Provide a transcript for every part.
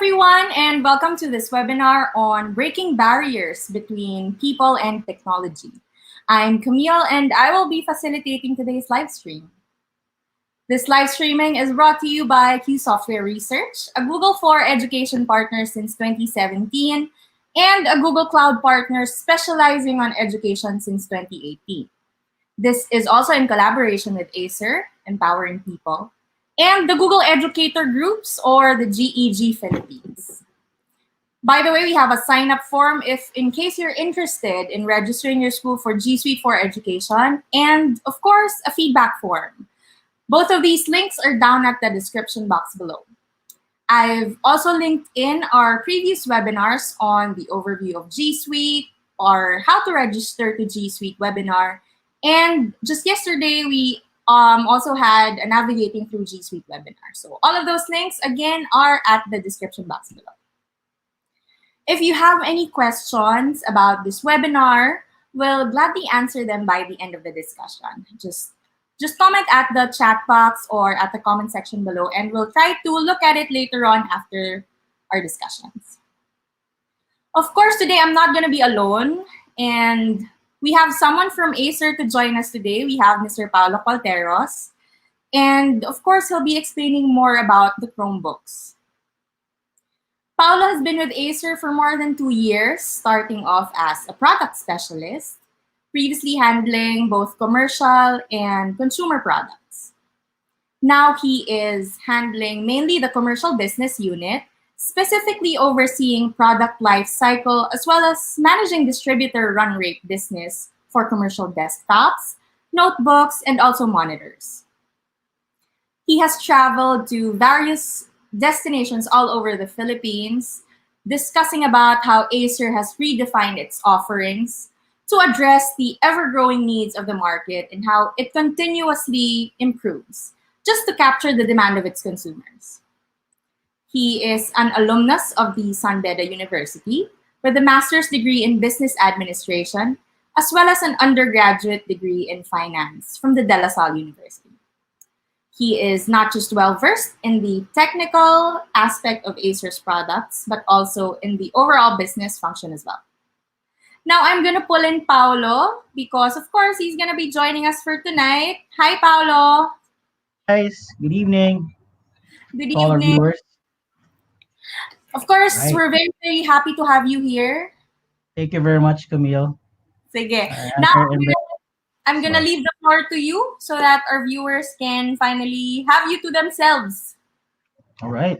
everyone, and welcome to this webinar on breaking barriers between people and technology. I'm Camille, and I will be facilitating today's live stream. This live streaming is brought to you by Q Software Research, a Google for Education partner since 2017, and a Google Cloud partner specializing on education since 2018. This is also in collaboration with Acer, Empowering People, and the Google Educator Groups, or the GEG Philippines. By the way, we have a sign-up form if in case you're interested in registering your school for G Suite for Education, and of course, a feedback form. Both of these links are down at the description box below. I've also linked in our previous webinars on the overview of G Suite or how to register to G Suite webinar. And just yesterday, we also had a navigating through G Suite webinar. So all of those links, again, are at the description box below. If you have any questions about this webinar, we'll gladly answer them by the end of the discussion. Just comment at the chat box or at the comment section below, and we'll try to look at it later on after our discussions. Of course, today I'm not going to be alone, and we have someone from Acer to join us today. We have Mr. Paulo Calteros. And of course, he'll be explaining more about the Chromebooks. Paulo has been with Acer for more than 2 years, starting off as a product specialist, previously handling both commercial and consumer products. Now he is handling mainly the commercial business unit, specifically overseeing product life cycle, as well as managing distributor run rate business for commercial desktops, notebooks, and also monitors. He has traveled to various destinations all over the Philippines, discussing about how Acer has redefined its offerings to address the ever-growing needs of the market and how it continuously improves just to capture the demand of its consumers. He is an alumnus of the San Beda University with a master's degree in business administration, as well as an undergraduate degree in finance from the De La Salle University. He is not just well-versed in the technical aspect of Acer's products, but also in the overall business function as well. Now I'm going to pull in Paolo because, of course, he's going to be joining us for tonight. Hi, Paolo. Guys, good evening Good to all our evening. viewers. Of course, Right. we're very, very happy to have you here. Thank you very much, Camille. Sige. I'm Now, very I'm going to sorry. leave the floor to you so that our viewers can finally have you to themselves. All right.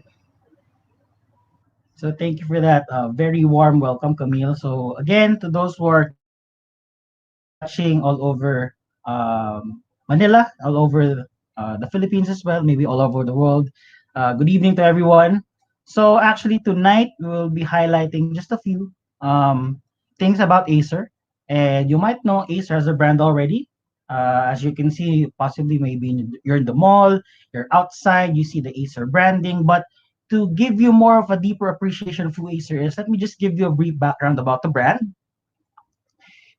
So thank you for that very warm welcome, Camille. So again, to those who are watching all over Manila, all over the Philippines as well, maybe all over the world, good evening to everyone. So actually tonight we will be highlighting just a few things about Acer. And you might know Acer as a brand already. As you can see, possibly maybe you're in the mall, you're outside, you see the Acer branding. But to give you more of a deeper appreciation of who Acer is, let me just give you a brief background about the brand.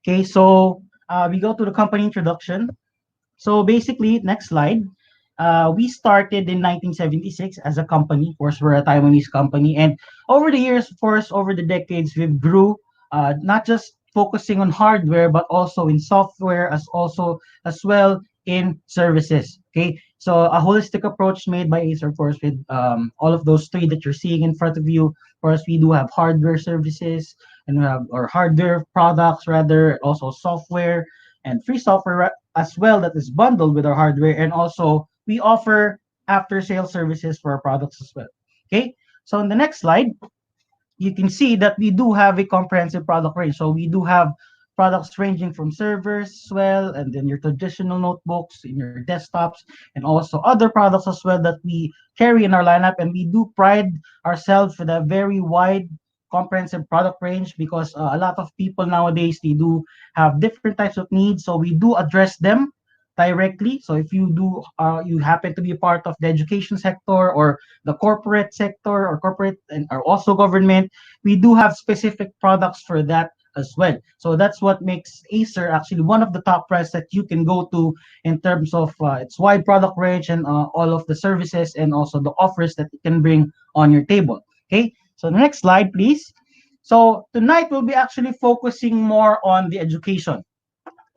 Okay, so we go to the company introduction. So basically, next slide. We started in 1976 as a company. Of course, we're a Taiwanese company, and over the years, of course, over the decades, we've grew, not just focusing on hardware, but also in software, as well in services. Okay, so a holistic approach made by Acer, of course, with all of those three that you're seeing in front of you. Of course, we do have hardware services, and we have our hardware products, rather, also software and free software as well that is bundled with our hardware, and also we offer after sale services for our products as well. Okay, so on the next slide you can see that we do have a comprehensive product range. So we do have products ranging from servers as well, and then your traditional notebooks, in your desktops, and also other products as well that we carry in our lineup. And we do pride ourselves with a very wide comprehensive product range because a lot of people nowadays, they do have different types of needs, so we do address them directly. So if you happen to be a part of the education sector or the corporate sector or corporate and or also government, we do have specific products for that as well. So that's what makes Acer actually one of the top brands that you can go to in terms of its wide product range and all of the services and also the offers that it can bring on your table. Okay, so the next slide, please. So tonight we'll be actually focusing more on the education.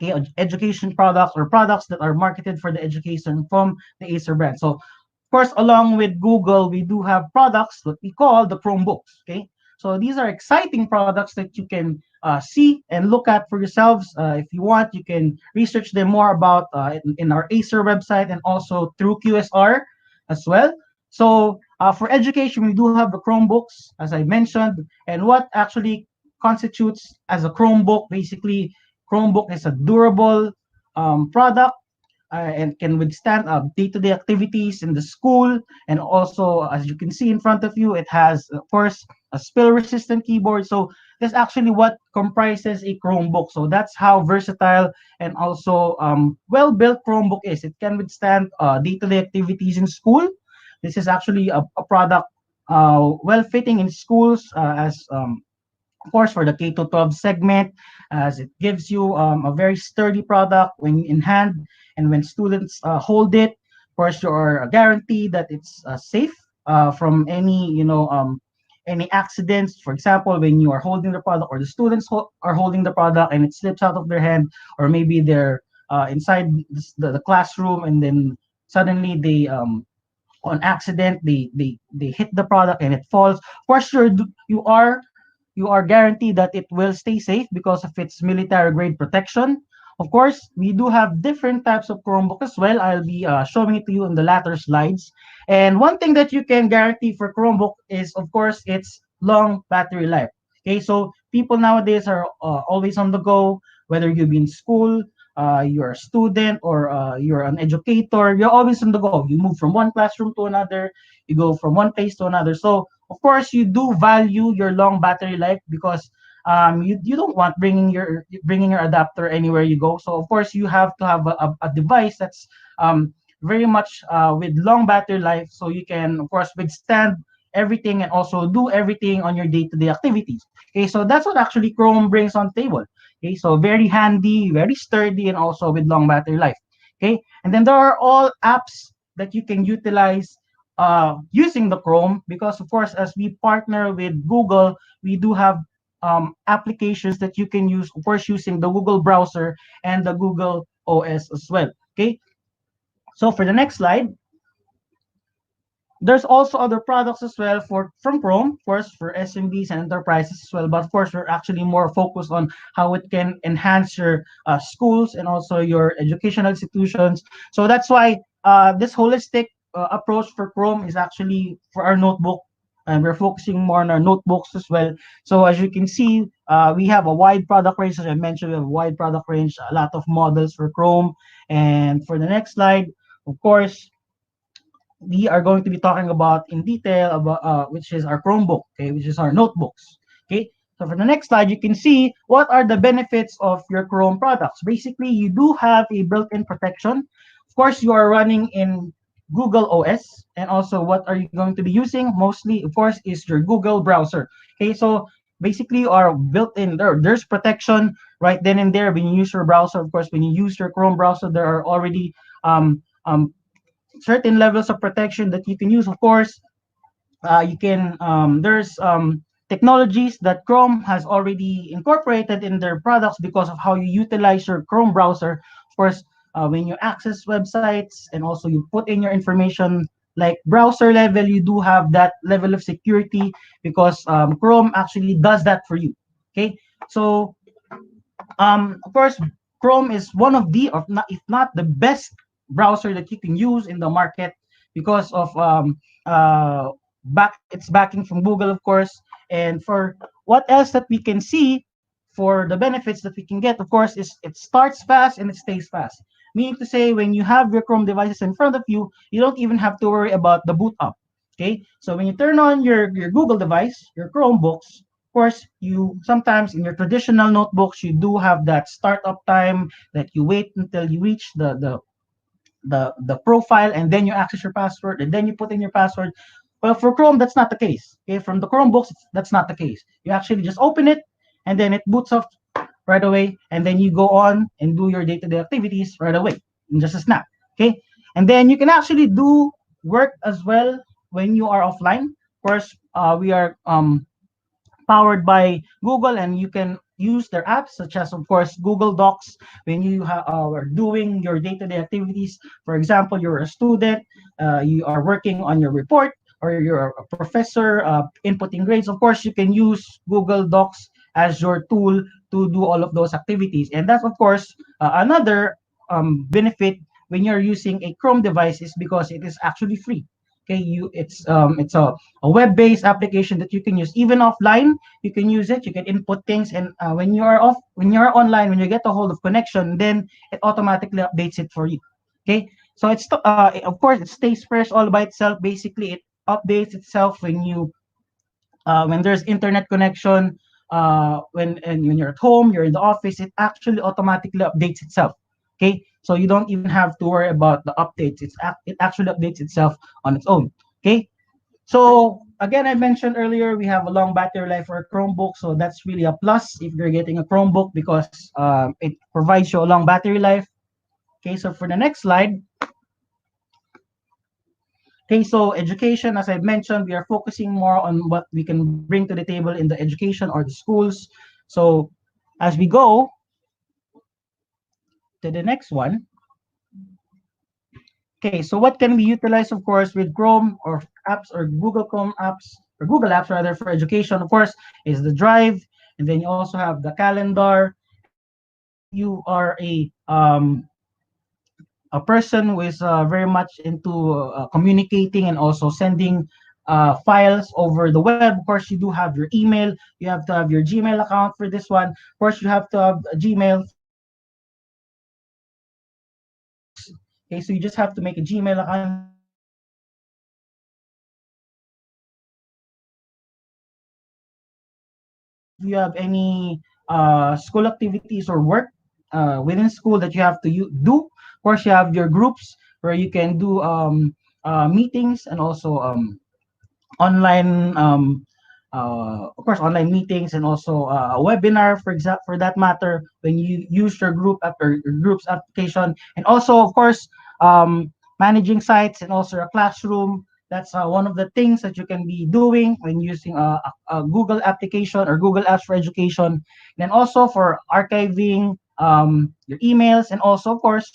Okay, education products or products that are marketed for the education from the Acer brand. So, of course, along with Google, we do have products that we call the Chromebooks. Okay, so these are exciting products that you can see and look at for yourselves. If you want, you can research them more about in our Acer website and also through QSR as well. So, for education, we do have the Chromebooks, as I mentioned, and what actually constitutes as a Chromebook. Basically, Chromebook is a durable product and can withstand day-to-day activities in the school. And also, as you can see in front of you, it has, of course, a spill-resistant keyboard. So that's actually what comprises a Chromebook. So that's how versatile and also well-built Chromebook is. It can withstand day-to-day activities in school. This is actually a product well-fitting in schools as of course, for the K to 12 segment, as it gives you a very sturdy product when in hand and when students hold it. Of course, you are guaranteed that it's safe from any, any accidents. For example, when you are holding the product or the students are holding the product and it slips out of their hand, or maybe they're inside the classroom and then suddenly they on accident they hit the product and it falls. Of course, you are guaranteed that it will stay safe because of its military grade protection. Of course, we do have different types of Chromebook as well. I'll be showing it to you in the latter slides. And one thing that you can guarantee for Chromebook is, of course, its long battery life. Okay, so people nowadays are always on the go, whether you be in school, you're a student, or you're an educator, you're always on the go. You move from one classroom to another, you go from one place to another. So of course, you do value your long battery life because you don't want bringing your adapter anywhere you go. So of course, you have to have a device that's very much with long battery life, so you can of course withstand everything and also do everything on your day-to-day activities. Okay, so that's what actually Chrome brings on table. Okay, so very handy, very sturdy, and also with long battery life. Okay, and then there are all apps that you can utilize using the Chrome because, of course, as we partner with Google, we do have applications that you can use, of course, using the Google browser and the Google OS as well. Okay, so for the next slide, there's also other products as well for from Chrome, of course, for SMBs and enterprises as well. But of course, we're actually more focused on how it can enhance your schools and also your educational institutions. So that's why this holistic approach for Chrome is actually for our notebook, and we're focusing more on our notebooks as well. So as you can see, we have a wide product range. As I mentioned, we have a wide product range, a lot of models for Chrome. And for the next slide, of course, we are going to be talking about in detail about which is our Chromebook, okay, which is our notebooks. Okay, so for the next slide, you can see what are the benefits of your Chrome products. Basically, you do have a built-in protection. Of course, you are running in Google OS, and also what are you going to be using? Mostly, of course, is your Google browser. Okay, so basically, are built-in there's protection right then and there when you use your browser. Of course, when you use your Chrome browser, there are already certain levels of protection that you can use. Of course, you can there's technologies that Chrome has already incorporated in their products because of how you utilize your Chrome browser. Of course, when you access websites and also you put in your information like browser level, you do have that level of security because Chrome actually does that for you. Okay, so of course, Chrome is one of the, of not, if not the best browser that you can use in the market because of its backing from Google, of course. And for what else that we can see for the benefits that we can get, of course, is it starts fast and it stays fast. Meaning to say, when you have your Chrome devices in front of you, you don't even have to worry about the boot up. Okay, so when you turn on your Google device, your Chromebooks, of course, you sometimes in your traditional notebooks, you do have that startup time that you wait until you reach the profile and then you access your password and then you put in your password. Well, for Chrome, that's not the case. Okay, from the Chromebooks, that's not the case. You actually just open it and then it boots off right away, and then you go on and do your day-to-day activities right away in just a snap. Okay, and then you can actually do work as well when you are offline. Of course, we are powered by Google, and you can use their apps such as, of course, Google Docs when you are doing your day-to-day activities. For example, you're a student, you are working on your report, or you're a professor inputting grades. Of course, you can use Google Docs as your tool to do all of those activities. And that's, of course, another benefit when you're using a Chrome device is because it is actually free. Okay, it's a web-based application that you can use even offline. You can use it, you can input things, and when you're online, when you get a hold of connection, then it automatically updates it for you. Okay, so of course it stays fresh all by itself. Basically, it updates itself when there's internet connection. When you're at home, you're in the office, it actually automatically updates itself. Okay, so you don't even have to worry about the updates. It actually updates itself on its own. Okay, so again, I mentioned earlier we have a long battery life for a Chromebook, so that's really a plus if you're getting a Chromebook because it provides you a long battery life. Okay, so for the next slide, okay, so education, as I mentioned, we are focusing more on what we can bring to the table in the education or the schools. So as we go to the next one, okay, so what can we utilize, of course, with Chrome or apps or Google Chrome apps or Google Apps rather for education, of course, is the Drive, and then you also have the calendar. And of course, if you are a person who is very much into communicating and also sending files over the web, of course, you do have your email. You have to have your Gmail account for this one. Of course, you have to have a Gmail for Chromebooks. Okay, so you just have to make a Gmail account, and then you can send if you have any school activities or work within school that you have to do. Of course, you have your groups where you can do meetings and also online of course online meetings and also a webinar for that matter when you use your group app or your group's application, and also of course managing sites and also a classroom. That's one of the things that you can be doing when using a Google application or Google Apps for Education. And then also for archiving your emails, and also of course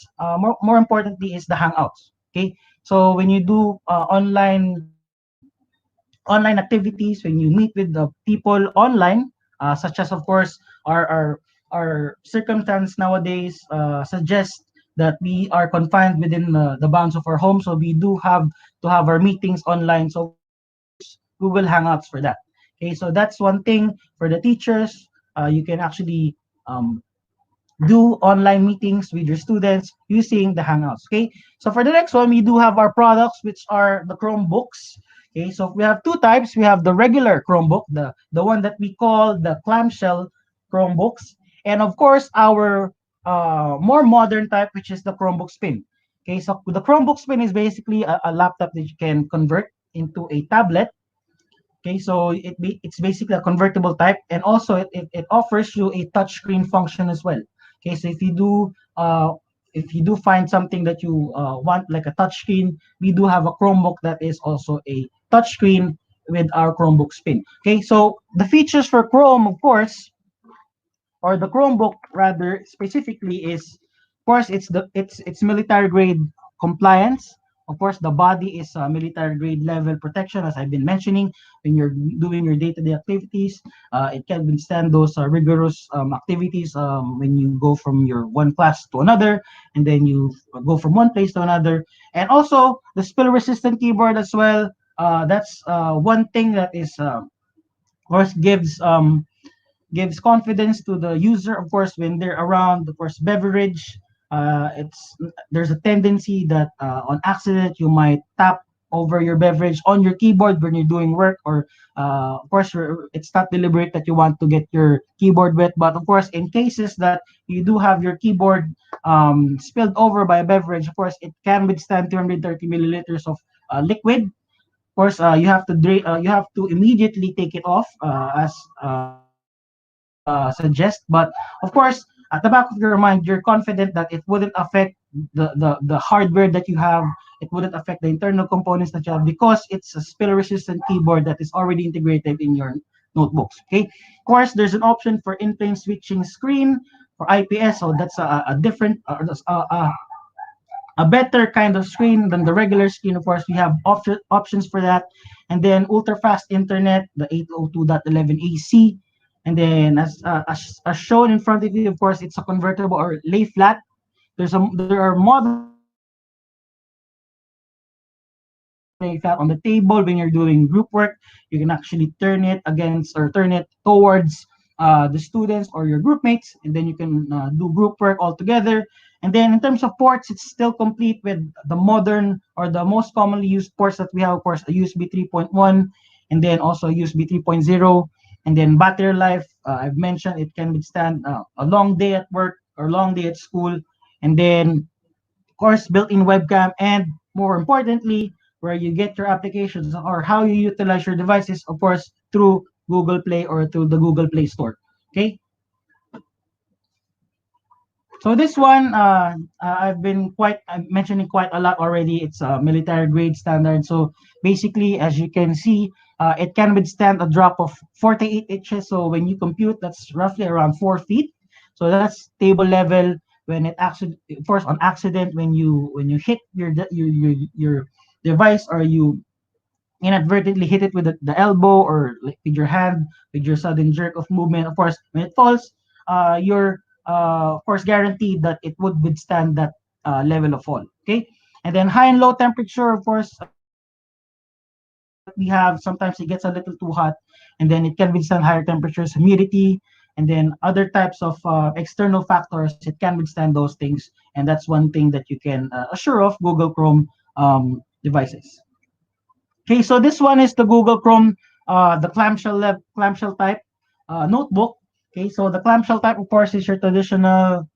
more importantly is the Hangouts. Okay, so when you do online activities, when you meet with the people online, such as of course our circumstance nowadays suggests that we are confined within the bounds of our home, so we do have to have our meetings online. So of course you can use Google Hangouts for that. Okay, so that's one thing for the teachers. You can actually do online meetings with your students using the Hangouts. Okay, so for the next one, we do have our products, which are the Chromebooks. Okay, so we have two types. We have the regular Chromebook, the one that we call the clamshell Chromebooks, and of course our more modern type, which is the Chromebook Spin. Okay, so the Chromebook Spin is basically a laptop that you can convert into a tablet. Okay, so it's basically a convertible type, and also it offers you a touchscreen function as well. Okay, so if you do find something that you want like a touchscreen, we do have a Chromebook that is also a touchscreen with our Chromebook Spin. Okay, so the features for Chrome, of course, or the Chromebook rather specifically is, of course, it's military grade compliance. Of course, the body is military grade level protection, as I've been mentioning. When you're doing your day-to-day activities, it can withstand those rigorous activities when you go from your one class to another, and then you go from one place to another. And also the spill-resistant keyboard as well. That's one thing that is, of course, gives confidence to the user. Of course, when they're around, of course, beverage, it's there's a tendency that on accident you might tap over your beverage on your keyboard when you're doing work, or of course it's not deliberate that you want to get your keyboard wet, but of course in cases that you do have your keyboard spilled over by a beverage, of course it can withstand 230 milliliters of liquid. Of course, you have to immediately take it off, as the manual suggests. But of course, at the back of your mind, you're confident that it wouldn't affect the hardware that you have. It wouldn't affect the internal components that you have because it's a spill resistant keyboard that is already integrated in your notebooks. Okay, of course, there's an option for in-plane switching screen for IPS, so that's a different a better kind of screen than the regular screen. Of course, we have options for that. And then ultra fast internet, the 802.11 AC. And then as shown in front of you, of course, it's a convertible or lay flat. There are models that lay flat on the table when you're doing group work. You can actually turn it against or turn it towards the students or your group mates, and then you can do group work all together. And then in terms of ports, it's still complete with the modern or the most commonly used ports that we have, of course, a USB 3.1, and then also USB 3.0. And then battery life, I've mentioned it can withstand a long day at work or long day at school. And then of course, built-in webcam, and more importantly, where you get your applications or how you utilize your devices, of course, through Google Play or through the Google Play Store. Okay, so this one, I've been quite I'm mentioning quite a lot already. It's a military grade standard. So basically, as you can see, it can withstand a drop of 48 inches. So when you compute, that's roughly around 4 feet. So that's table level. When it actually, of course, on accident, when you hit your device or you inadvertently hit it with the elbow or like with your hand with your sudden jerk of movement, of course when it falls, you're of course guaranteed that it would withstand that level of fall. Okay, and then high and low temperature, of course, that we have, sometimes it gets a little too hot, and then it can withstand higher temperatures, humidity, and then other types of external factors. It can withstand those things, and that's one thing that you can assure of Google Chrome devices. Okay, so this one is the Google Chrome, the clamshell type notebook. Okay, so the clamshell type, of course, is your traditional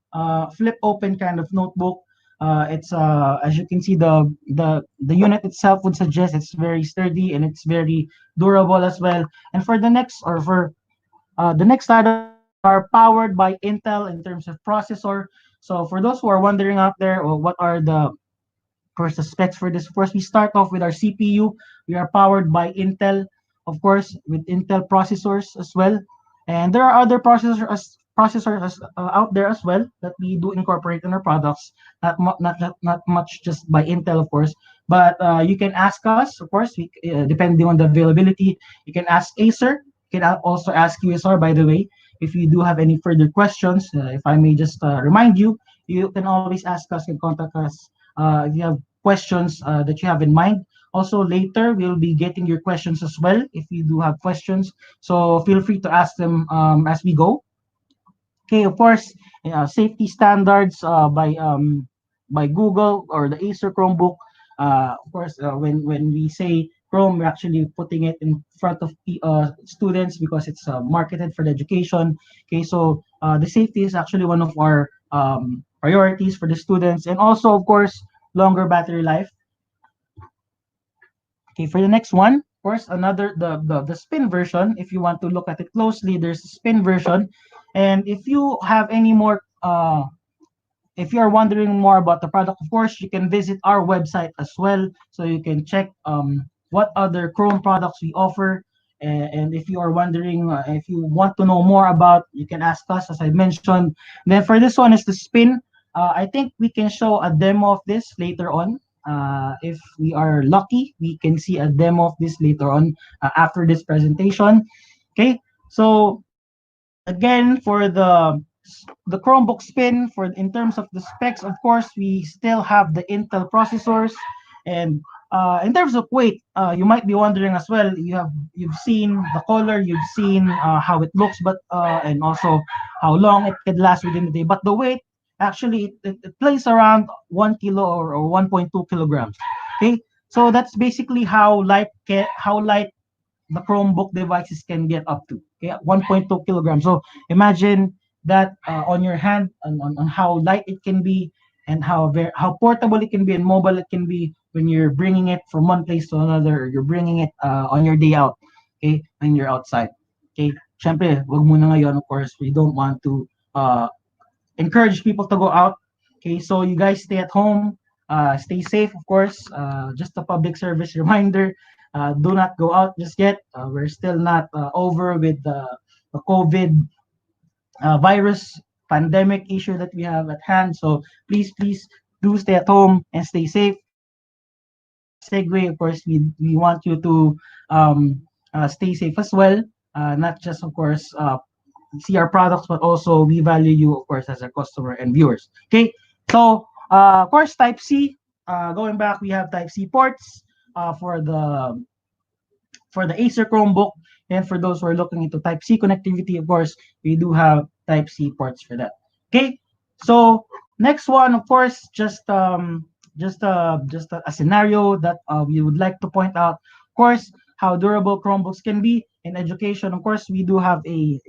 flip open kind of notebook. It's as you can see, the unit itself would suggest it's very sturdy and it's very durable as well. And for the next or for the next side of it, we are powered by Intel in terms of processor. So for those who are wondering out there, well, what are the course, the specs for this. First, we start off with our CPU. We are powered by Intel, of course, with Intel processors as well. And there are other processors out there as well that we do incorporate in our products. Not much just by Intel, of course. But you can ask us, of course, depending on the availability. You can ask Acer. You can also ask QSR, by the way, if you do have any further questions. If I may just remind you, you can always ask us and contact us if you have questions that you have in mind. Also, later we'll be getting your questions as well if you do have questions. So feel free to ask them as we go. Okay, of course, safety standards by Google or the Acer Chromebook. Of course, when we say Chrome, we're actually putting it in front of students because it's marketed for the education. Okay, so the safety is actually one of our priorities for the students, and also, of course, longer battery life. Okay, for the next one, of course, another the spin version. If you want to look at it closely, there's a spin version, and if you have any more if you are wondering more about the product, of course, you can visit our website as well, so you can check what other Chrome products we offer. And if you are wondering, if you want to know more about, you can ask us, as I mentioned. Then for this one is the spin. I think we can show a demo of this later on. If we are lucky, we can see a demo of this later on after this presentation. Okay, so again, for the Chromebook spin, for in terms of the specs, of course, we still have the Intel processors, and in terms of weight, you might be wondering as well. You've seen the color, you've seen how it looks, but and also how long it could last within the day. But the weight actually it plays around 1 kilo or 1.2 kilograms. Okay, so that's basically how light the Chromebook devices can get up to. Okay, 1.2 kilograms. So imagine that on your hand, on how light it can be, and how portable it can be and mobile it can be when you're bringing it from one place to another, or you're bringing it on your day out. Okay, when you're outside. Okay, syempre, wag muna ngayon, of course, we don't want to encourage people to go out. Okay, so you guys stay at home, stay safe, of course. Just a public service reminder: do not go out just yet. We're still not over with the COVID virus pandemic issue that we have at hand. So please do stay at home and stay safe. And as a segue, of course, we want you to stay safe as well. Not just, of course, see our products, but also we value you, of course, as a customer and viewers. Okay, so of course, Type C. Going back, we have Type C ports for the Acer Chromebook. And for those who are looking into Type C connectivity, of course, we do have Type C ports for that. Okay, so next one, of course, just a scenario that we would like to point out. Of course, how durable Chromebooks can be in education. Of course, we do have a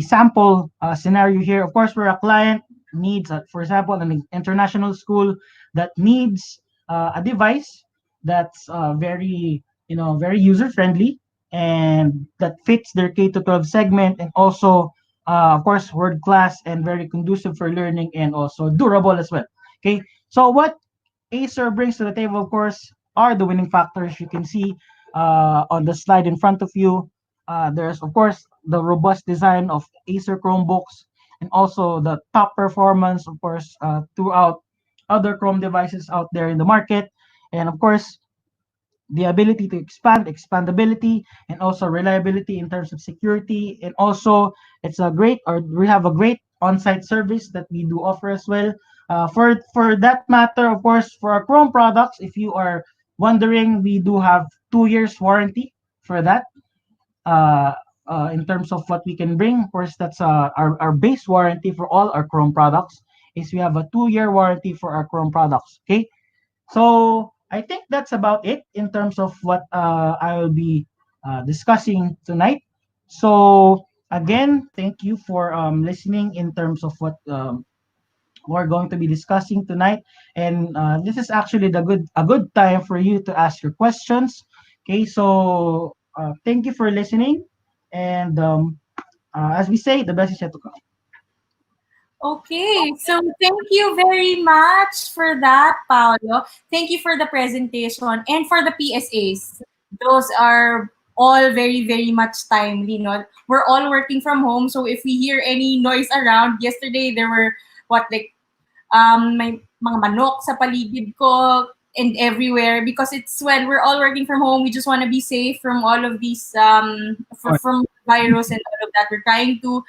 sample scenario here. Of course, where a client needs, for example, an international school that needs a device that's very user friendly and that fits their K to 12 segment, and also, of course, world class and very conducive for learning and also durable as well. Okay, so what Acer brings to the table, of course, are the winning factors. You can see on the slide in front of you. There's, of course, the robust design of Acer Chromebooks, and also the top performance, of course, throughout other Chrome devices out there in the market. And of course, the ability to expandability, and also reliability in terms of security. And also, we have a great on-site service that we do offer as well. For that matter, of course, for our Chrome products, if you are wondering, we do have 2 years warranty for that. Uh, in terms of what we can bring, of course, that's our base warranty for all our Chrome products. Is we have a 2-year warranty for our Chrome products. Okay, so I think that's about it in terms of what I will be discussing tonight. So again, thank you for listening in terms of what we're going to be discussing tonight. And this is actually a good time for you to ask your questions. Okay, so thank you for listening. And as we say, the best is yet to come. Okay, so thank you very much for that, Paolo. Thank you for the presentation and for the PSAs. Those are all very, very much timely. No? We're all working from home, so if we hear any noise around, yesterday there were like may mga manok sa paligid ko and everywhere because it's when we're all working from home, we just want to be safe from all of these from virus and all of that. We're trying to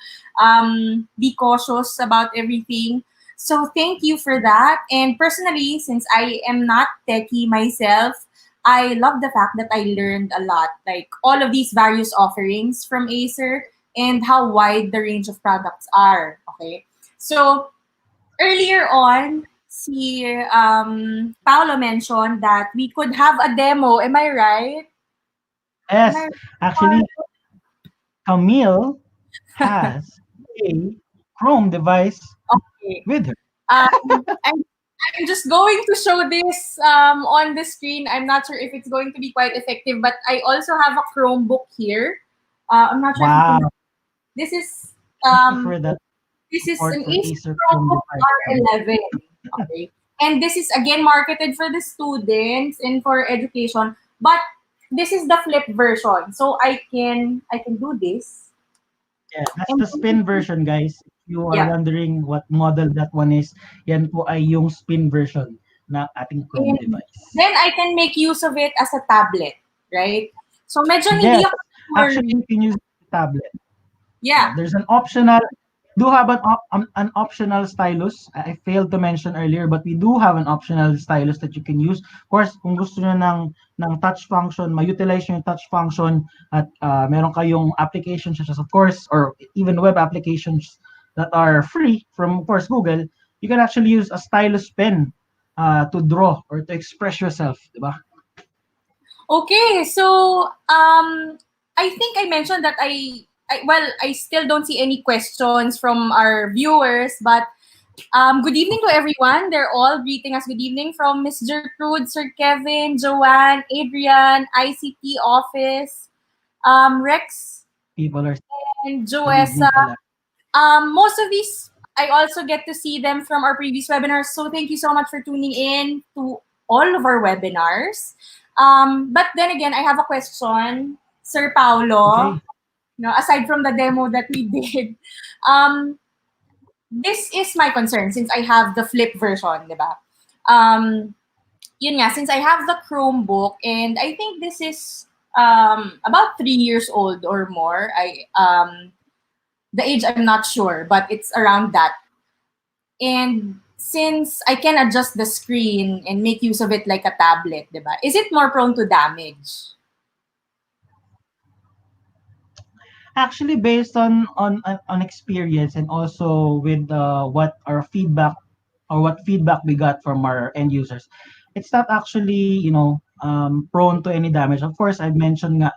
be cautious about everything. So thank you for that. And personally, since I am not techie myself, I love the fact that I learned a lot, like all of these various offerings from Acer and how wide the range of products are. Okay. So earlier on, Paolo mentioned that we could have a demo. Am I right? Am I Yes, actually, right? Camille has a Chrome device Okay. with her. I'm just going to show this on the screen. I'm not sure if it's going to be quite effective, but I also have a Chromebook here. I'm not sure if you can. Wow, This is thank you um, for that this is support an for Acer Acer Chrome Chromebook device, Camille. R11. Okay. And this is again marketed for the students and for education, but this is the flip version. So I can do this. Yeah, that's And the spin version, guys. If you are yeah. wondering what model that one is, yan po ay yung spin version na ating Chrome And device. then I can make use of it as a tablet, right? So medyo hindi Yes, ako sure. actually, you can use the tablet. Yeah, Yeah. there's an optional. Do have an optional stylus. I failed to mention earlier, but we do have an optional stylus that you can use. Of course, kung gusto niyo ng touch function, ma-utilize niyo yung touch function at meron kayong applications such as, of course, or even web applications that are free from, of course, Google, you can actually use a stylus pen to draw or to express yourself, di ba? Okay, so I think I mentioned that I still don't see any questions from our viewers, but good evening to everyone. They're all greeting us. Good evening from Miss Gertrude, Sir Kevin, Joanne, Adrian, ICT office, Rex, People are. and Good Joessa. evening pala. Most of these, I also get to see them from our previous webinars. So thank you so much for tuning in to all of our webinars. But then again, I have a question, Sir Paulo. Okay. Aside from the demo that we did, um, this is my concern since I have the flip version, di ba? Um, Yun nga, since I have the Chromebook and I think this is about 3 years old or more. The age I'm not sure, but it's around that. And since I can adjust the screen and make use of it like a tablet, diba? Is it more prone to damage? Actually, based on experience and also with what our feedback or what feedback we got from our end users, it's not actually prone to any damage. Of course, I mentioned nga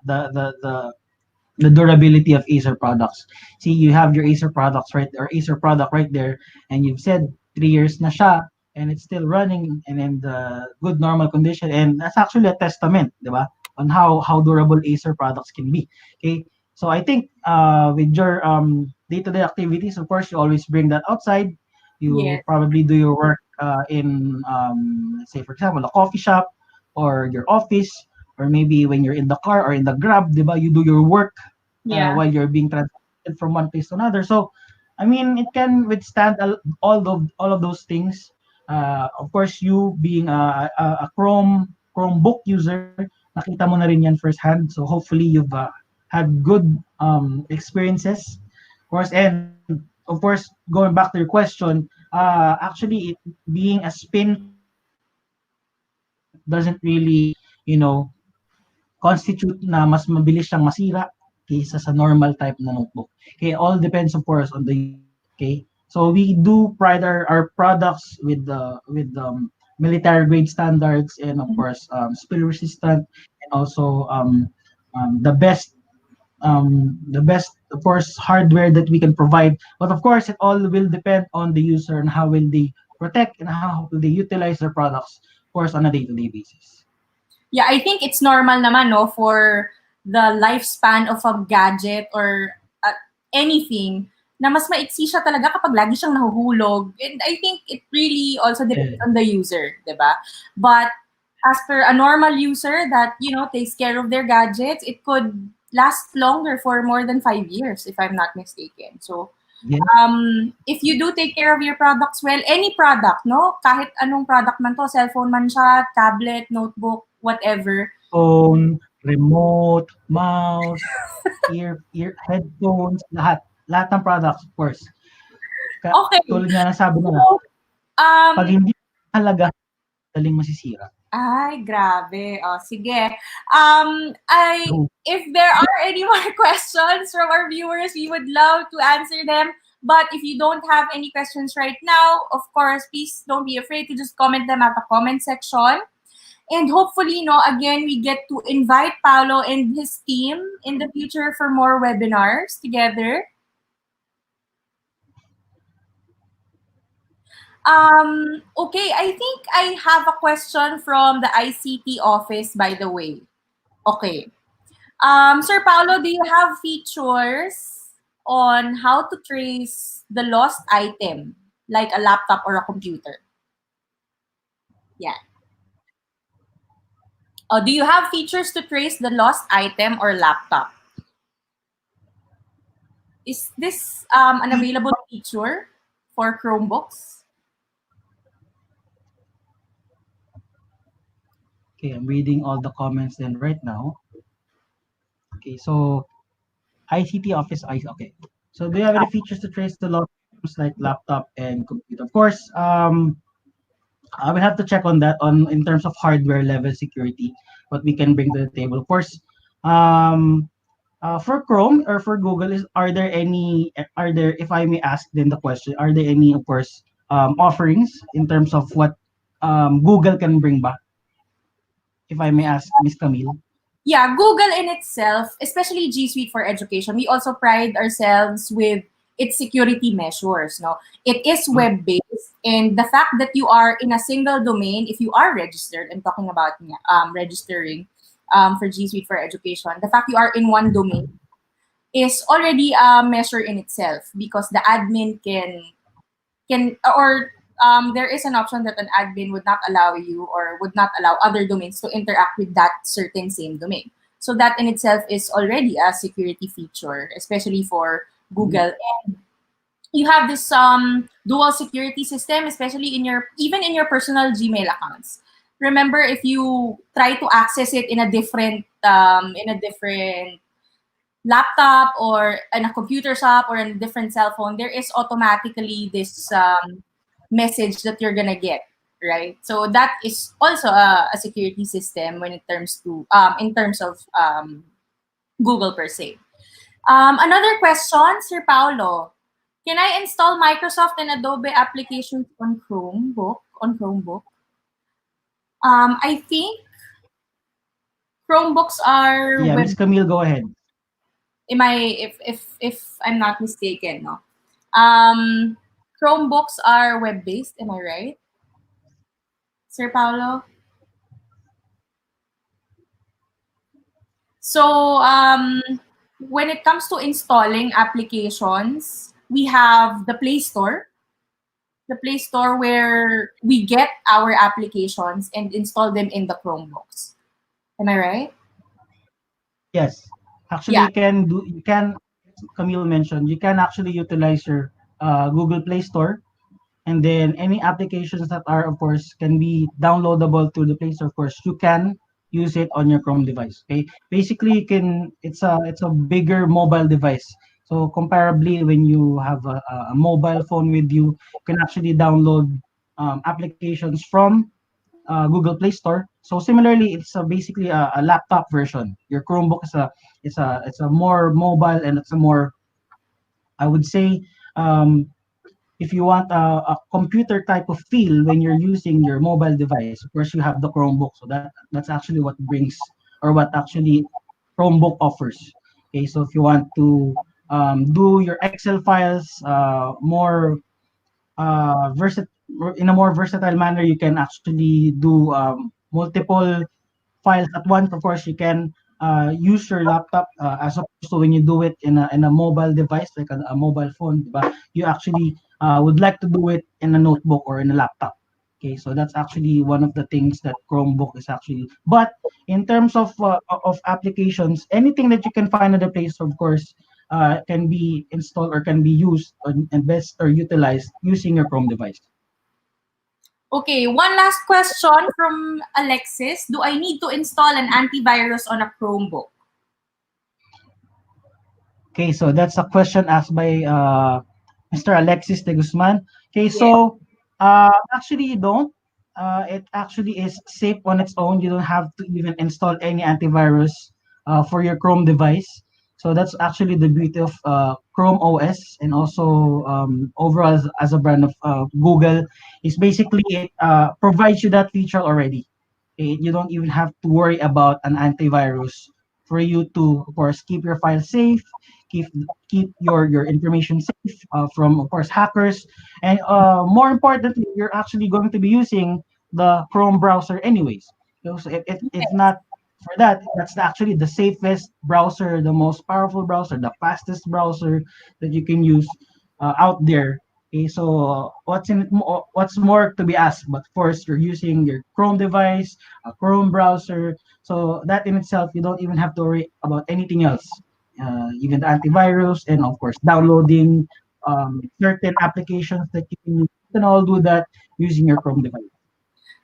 the durability of Acer products. See, you have your Acer products right or Acer product right there, and you've said 3 years na siya, and it's still running and in the good normal condition, and that's actually a testament, di ba, on how durable Acer products can be. Okay, so I think with your day-to-day activities, of course, you always bring that outside. You Yes. probably do your work in let's say for example a coffee shop or your office, or maybe when you're in the car or in the grab, di ba, you do your work Yeah. while you're being transported from one place to another. So, I mean, it can withstand all of those things. Of course, you being a Chromebook user, nakita mo na rin yan firsthand. So hopefully you've had good experiences, of course. And of course, going back to your question, actually, it being a spin type notebook doesn't really, you know, constitute na mas mabilis siyang masira kaysa sa normal type na notebook. Okay, all depends of course on the user. Okay, so we do pride our products with military grade standards, and of course spill resistant, and also the best of course hardware that we can provide. But of course, it all will depend on the user and how will they protect and how will they utilize their products, of course, on a day-to-day basis. Yeah, I think it's normal naman, no, for the lifespan of a gadget or anything na mas maiksi siya talaga kapag lagi siyang nahuhulog. And I think it really also depends Yeah. on the user, di ba? But as per a normal user that, takes care of their gadgets, it could last longer for more than 5 years, if I'm not mistaken. So, Yeah. if you do take care of your products well, any product, no? Kahit anong product man to, cellphone man siya, tablet, notebook, whatever. Phone, remote, mouse, headphones, lahat ng products, of course. Okay. Tulad nga ng sabi nila, So, 'pag um, hindi halaga, madaling masisira. ay, grabe. O, sige. True. If there are any more questions from our viewers, we would love to answer them. But if you don't have any questions right now, of course, please don't be afraid to just comment them at the comment section. And hopefully, no, again, we get to invite Paolo and his team in the future for more webinars together. Okay, I think I have a question from the ICT office, by the way. Okay. Sir Paolo, do you have features on how to trace the lost item, like a laptop or a computer? Yeah. Do you have features to trace the lost item or laptop? Is this an available feature for Chromebooks? Okay, I'm reading all the comments then right now. Okay, so ICT office, okay. So do you have any features to trace the lost items like laptop and computer? Of course, I will have to check on that on in terms of hardware level security, what we can bring to the table. Of course, um, for Chrome or for Google, are there, if I may ask then the question, are there any, of course, offerings in terms of what Google can bring back? If I may ask, Miss Camille. Yeah, Google in itself, especially G Suite for Education, we also pride ourselves with its security measures. No, it is Hmm? web based, and the fact that you are in a single domain, if you are registered, I'm talking about registering for G Suite for Education, the fact you are in one domain is already a measure in itself because the admin can or there is an option that an admin would not allow you or would not allow other domains to interact with that certain same domain. So that in itself is already a security feature, especially for Google. You have this dual security system, especially in your even in your personal Gmail accounts. Remember, if you try to access it in a different laptop or in a computer shop or in a different cell phone, there is automatically this message that you're gonna get, right? So that is also a security system when it terms to in terms of Google per se. Another question, Sir Paulo. Can I install Microsoft and Adobe applications on Chromebook? On Chromebook, I think Chromebooks are Yeah, web. Miss Camille, go ahead. Am I if I'm not mistaken, no? Um, Chromebooks are web based. Am I right, Sir Paulo? So when it comes to installing applications, we have the Play Store where we get our applications and install them in the Chromebooks. Am I right? Yes. Actually, Yeah. you can, Camille mentioned, you can actually utilize your Google Play Store, and then any applications that are, of course, can be downloadable to the Play Store, of course, you can use it on your Chrome device. Okay. Basically, you can, it's a bigger mobile device. So comparably, when you have a mobile phone with you, you can actually download applications from Google Play Store. So similarly, it's basically a laptop version. Your Chromebook is it's a more mobile, and it's a more, I would say, um, if you want a computer type of feel when you're using your mobile device, of course you have the Chromebook. So that's actually what brings, or what actually Chromebook offers. Okay, so if you want to do your Excel files more in a more versatile manner, you can actually do multiple files at once. Of course, you can use your laptop as opposed to when you do it in a mobile device like a mobile phone. But you actually would like to do it in a notebook or in a laptop. Okay, so that's actually one of the things that Chromebook is actually. But in terms of applications, anything that you can find in the Play Store, of course, can be installed or can be used and best or utilized using your Chrome device. Okay, one last question from Alexis. Do I need to install an antivirus on a Chromebook? Okay, so that's a question asked by Mr. Alexis de Guzman. Okay, Yeah. so actually you don't. It actually is safe on its own. You don't have to even install any antivirus for your Chrome device. So that's actually the beauty of Chrome OS, and also overall as a brand of Google, is basically it provides you that feature already. You don't even have to worry about an antivirus for you to, of course, keep your files safe, keep your information safe from, of course, hackers, and more importantly, you're actually going to be using the Chrome browser anyways. So if not for that, that's actually the safest browser, the most powerful browser, the fastest browser that you can use out there. Okay, so what's more to be asked? But of course, you're using your Chrome device, a Chrome browser, so that in itself, you don't even have to worry about anything else. Even the antivirus, and of course, downloading certain applications that you can use. You can all do that using your Chrome device.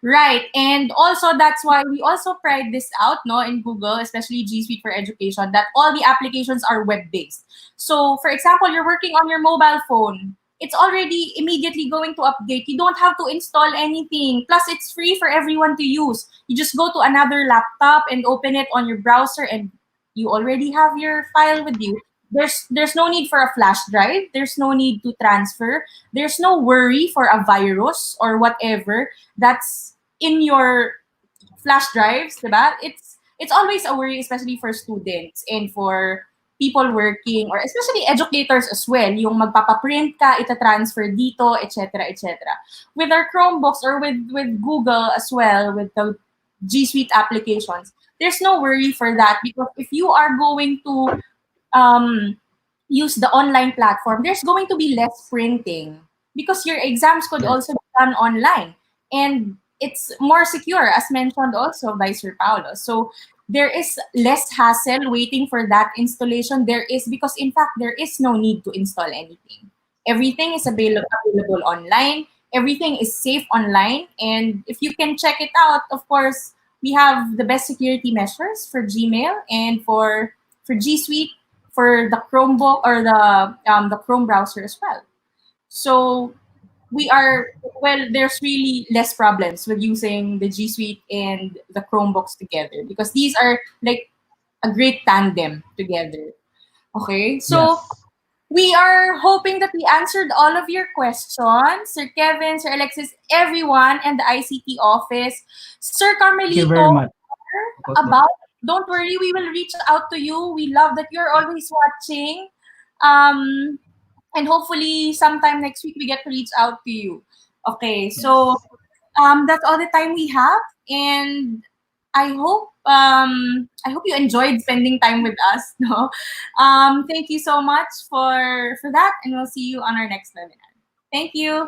Right. And also that's why we also pride this out, no, in Google, especially G Suite for Education, that all the applications are web-based. So for example, you're working on your mobile phone, it's already immediately going to update. You don't have to install anything. Plus it's free for everyone to use. You just go to another laptop and open it on your browser and you already have your file with you. There's no need for a flash drive. There's no need to transfer. There's no worry for a virus or whatever that's in your flash drives, diba? It's always a worry, especially for students and for people working or especially educators as well. Yung magpapaprint ka, ita-transfer dito, etc., etc. With our Chromebooks or with Google as well, with the G Suite applications, there's no worry for that because if you are going to um, use the online platform, there's going to be less printing because your exams could Yes. also be done online. And it's more secure, as mentioned also by Sir Paulo. So there is less hassle waiting for that installation. There is, because in fact, there is no need to install anything. Everything is available online. Everything is safe online. And if you can check it out, of course, we have the best security measures for Gmail and for G Suite, for the Chromebook or the Chrome browser as well. So we are, well, there's really less problems with using the G Suite and the Chromebooks together because these are like a great tandem together. Okay, so Yes. we are hoping that we answered all of your questions, Sir Kevin, Sir Alexis, everyone, and the ICT office. Sir Thank you very Carmelito, much. about, don't worry, we will reach out to you. We love that you're always watching. Um, and hopefully sometime next week we get to reach out to you. Okay, so Yes. that's all the time we have, and I hope you enjoyed spending time with us. No, thank you so much for that, and we'll see you on our next webinar. Thank you.